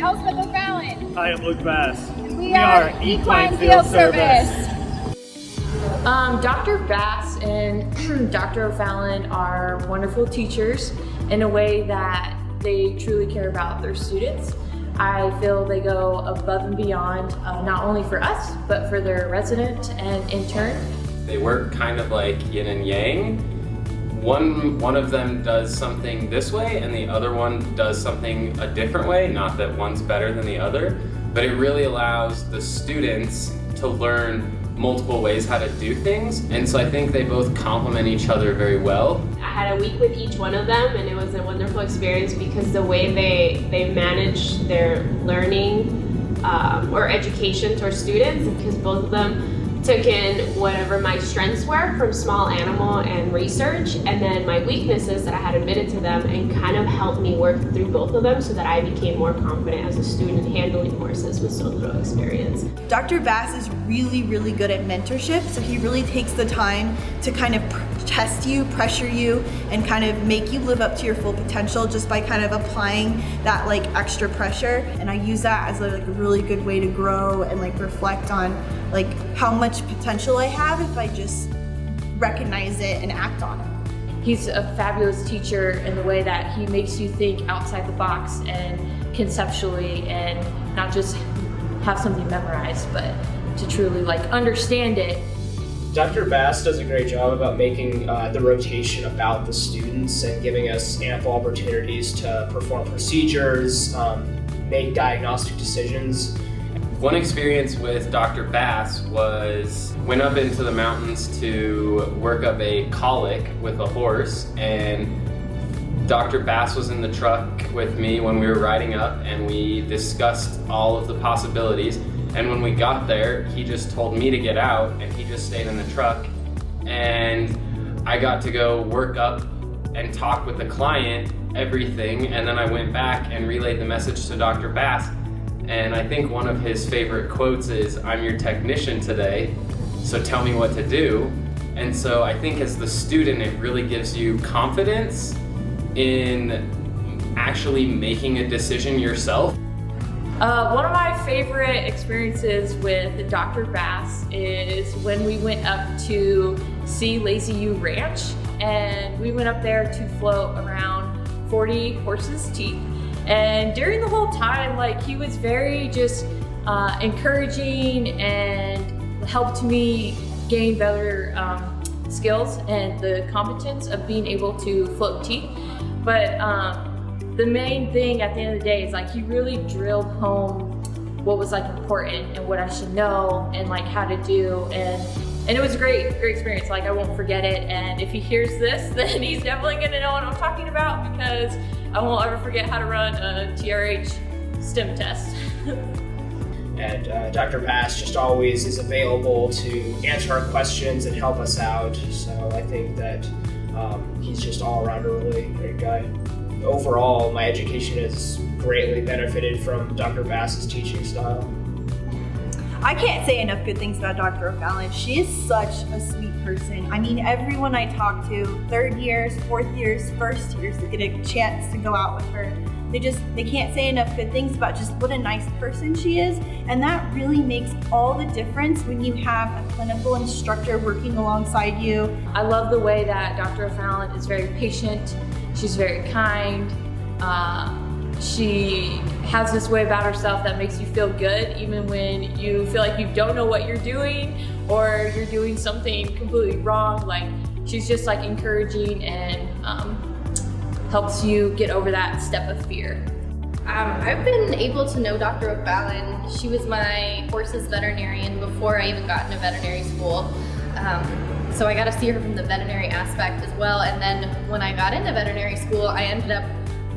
Elspeth O'Fallon. I am Luke Bass. We are Equine Field Service. Dr. Bass and Dr. O'Fallon are wonderful teachers in a way that they truly care about their students. I feel they go above and beyond, not only for us, but for their resident and intern. They work kind of like yin and yang. One of them does something this way and the other one does something a different way. Not that one's better than the other, but it really allows the students to learn multiple ways how to do things. And so I think they both complement each other very well. I had a week with each one of them and it was a wonderful experience because the way they manage their learning or education to our students, because both of them took in whatever my strengths were from small animal and research, and then my weaknesses that I had admitted to them, and kind of helped me work through both of them so that I became more confident as a student handling horses with so little experience. Dr. Bass is really, really good at mentorship, so he really takes the time to kind of test you, pressure you, and kind of make you live up to your full potential just by kind of applying that like extra pressure. And I use that as a really good way to grow and like reflect on like how much potential I have if I just recognize it and act on it. He's a fabulous teacher in the way that he makes you think outside the box and conceptually, and not just have something memorized, but to truly like understand it. Dr. Bass does a great job about making the rotation about the students and giving us ample opportunities to perform procedures, make diagnostic decisions. One experience with Dr. Bass was went up into the mountains to work up a colic with a horse, and Dr. Bass was in the truck with me when we were riding up, and we discussed all of the possibilities. And when we got there, he just told me to get out and he just stayed in the truck, and I got to go work up and talk with the client, everything, and then I went back and relayed the message to Dr. Bass. And I think one of his favorite quotes is, "I'm your technician today, so tell me what to do." And so I think as the student, it really gives you confidence in actually making a decision yourself. One of my favorite experiences with Dr. Bass is when we went up to see Lazy U Ranch, and we went up there to float around 40 horses' teeth. And during the whole time, like, he was very just encouraging and helped me gain better skills and the competence of being able to float teeth. But the main thing at the end of the day is like he really drilled home what was like important and what I should know and like how to do, and it was a great experience. Like, I won't forget it, and if he hears this, then he's definitely gonna know what I'm talking about, because I won't ever forget how to run a TRH STEM test. And Dr. Bass just always is available to answer our questions and help us out. So I think that he's just all around a really great guy. Overall, my education has greatly benefited from Dr. Bass's teaching style. I can't say enough good things about Dr. O'Fallon. She is such a sweet person. I mean, everyone I talk to, third years, fourth years, first years, that get a chance to go out with her, they can't say enough good things about just what a nice person she is. And that really makes all the difference when you have a clinical instructor working alongside you. I love the way that Dr. O'Fallon is very patient. She's very kind. She has this way about herself that makes you feel good even when you feel like you don't know what you're doing or you're doing something completely wrong. Like, she's just like encouraging and helps you get over that step of fear. I've been able to know Dr. O'Fallon. She was my horse's veterinarian before I even got into veterinary school. So I got to see her from the veterinary aspect as well. And then when I got into veterinary school, I ended up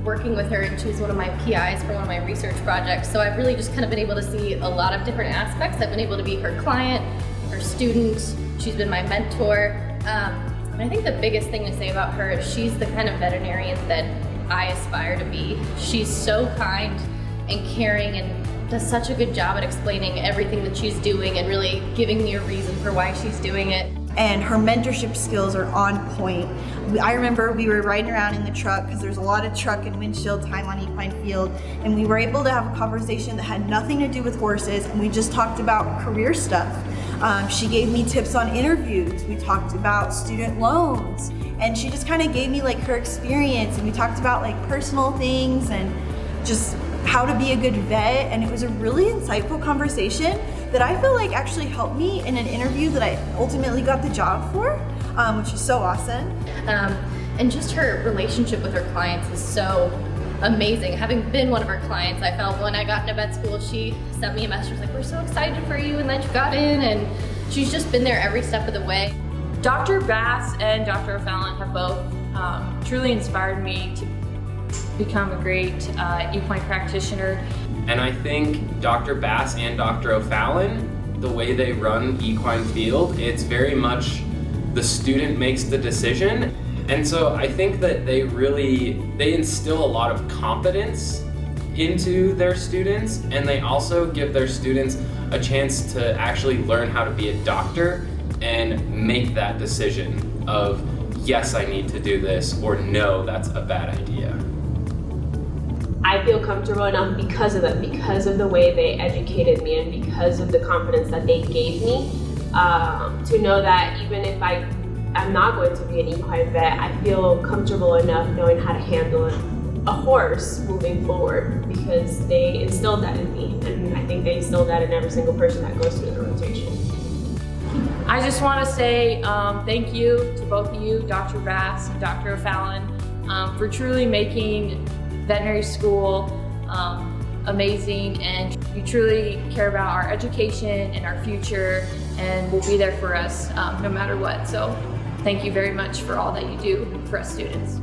working with her, and she was one of my PIs for one of my research projects. So I've really just kind of been able to see a lot of different aspects. I've been able to be her client, her student. She's been my mentor. And I think the biggest thing to say about her is she's the kind of veterinarian that I aspire to be. She's so kind and caring and does such a good job at explaining everything that she's doing and really giving me a reason for why she's doing it. and her mentorship skills are on point. I remember we were riding around in the truck because there's a lot of truck and windshield time on Equine Field, and we were able to have a conversation that had nothing to do with horses, and we just talked about career stuff. She gave me tips on interviews. We talked about student loans, and she just kind of gave me like her experience, and we talked about like personal things and just how to be a good vet, and it was a really insightful conversation that I feel like actually helped me in an interview that I ultimately got the job for, which is so awesome. And just her relationship with her clients is so amazing. Having been one of her clients, I felt when I got into vet school, she sent me a message like, we're so excited for you and that you got in, and she's just been there every step of the way. Dr. Bass and Dr. O'Fallon have both truly inspired me to become a great equine practitioner. And I think Dr. Bass and Dr. O'Fallon, the way they run Equine Field, it's very much the student makes the decision. And so I think that they instill a lot of confidence into their students, and they also give their students a chance to actually learn how to be a doctor and make that decision of, yes, I need to do this, or no, that's a bad idea. I feel comfortable enough because of them, because of the way they educated me and because of the confidence that they gave me, to know that even if I'm not going to be an equine vet, I feel comfortable enough knowing how to handle a horse moving forward, because they instilled that in me, and I think they instilled that in every single person that goes through the rotation. I just want to say thank you to both of you, Dr. Bass and Dr. O'Fallon, for truly making veterinary school amazing, and you truly care about our education and our future and will be there for us no matter what. So thank you very much for all that you do for us students.